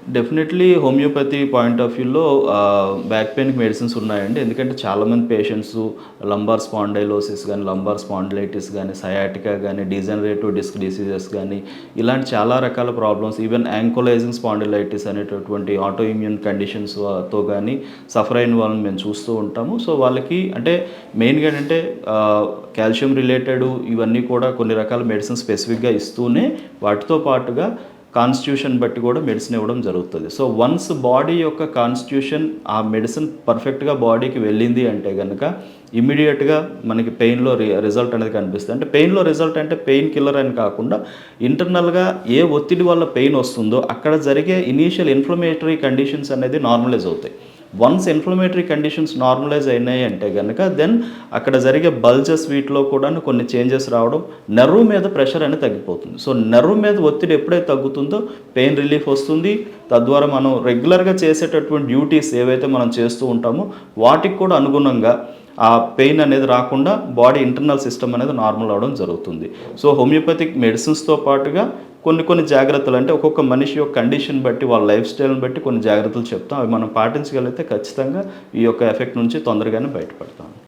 Definitely homeopathy point of వ్యూలో back పెయిన్‌కి medicines ఉన్నాయండి. ఎందుకంటే చాలామంది పేషెంట్సు లంబార్ స్పాండైలోసిస్ గానీ, లంబార్ స్పాండిలైటిస్ గానీ, సయాటికా గానీ, డీజనరేటివ్ డిస్క్ డిసీజెస్ గానీ, ఇలాంటి చాలా రకాల ప్రాబ్లమ్స్ ఈవెన్ యాంకోలైజింగ్ స్పాండిలైటిస్ అనేటటువంటి ఆటో ఇమ్యూన్ కండిషన్స్ తో గానీ సఫర్ అయిన వాళ్ళని మేము చూస్తూ ఉంటాము. సో, వాళ్ళకి అంటే మెయిన్‌గా ఏంటంటే కాల్షియం రిలేటెడ్ ఇవన్నీ కూడా కొన్ని రకాల మెడిసిన్స్ స్పెసిఫిక్‌గా ఇస్తూనే వాటితో పాటుగా కాన్స్టిట్యూషన్ బట్టి కూడా మెడిసిన్ ఇవ్వడం జరుగుతుంది. సో, వన్స్ బాడీ యొక్క కాన్స్టిట్యూషన్ ఆ మెడిసిన్ పర్ఫెక్ట్‌గా బాడీకి వెళ్ళింది అంటే గనక ఇమ్మీడియేట్‌గా మనకి పెయిన్‌లో రిజల్ట్ అనేది కనిపిస్తుంది. అంటే పెయిన్‌లో రిజల్ట్ అంటే పెయిన్ కిల్లర్ అని కాకుండా ఇంటర్నల్‌గా ఏ ఒత్తిడి వల్ల పెయిన్ వస్తుందో అక్కడ జరిగే ఇనీషియల్ ఇన్‌ఫ్లమేటరీ కండిషన్స్ అనేది నార్మలైజ్ అవుతాయి. వన్స్ ఇన్‌ఫ్లమేటరీ కండిషన్స్ నార్మలైజ్ అయినాయి అంటే గనక దెన్ అక్కడ జరిగే బల్జెస్ వీటిలో కూడాను కొన్ని చేంజెస్ రావడం, నెర్వ్ మీద ప్రెషర్ అనేది తగ్గిపోతుంది. సో, నెర్వ్ మీద ఒత్తిడి ఎప్పుడైతే తగ్గుతుందో పెయిన్ రిలీఫ్ వస్తుంది. తద్వారా మనం రెగ్యులర్‌గా చేసేటటువంటి డ్యూటీస్ ఏవైతే మనం చేస్తూ ఉంటామో వాటికి కూడా అనుగుణంగా ఆ పెయిన్ అనేది రాకుండా బాడీ ఇంటర్నల్ సిస్టమ్ అనేది నార్మల్ అవ్వడం జరుగుతుంది. సో, హోమియోపతిక్ మెడిసిన్స్‌తో పాటుగా కొన్ని జాగ్రత్తలు అంటే ఒక్కొక్క మనిషి యొక్క కండిషన్ బట్టి వాళ్ళ లైఫ్ స్టైల్‌ని బట్టి కొన్ని జాగ్రత్తలు చెప్తాం. అవి మనం పాటించగలిగితే ఖచ్చితంగా ఈ యొక్క ఎఫెక్ట్ నుంచి తొందరగానే బయటపడతాం.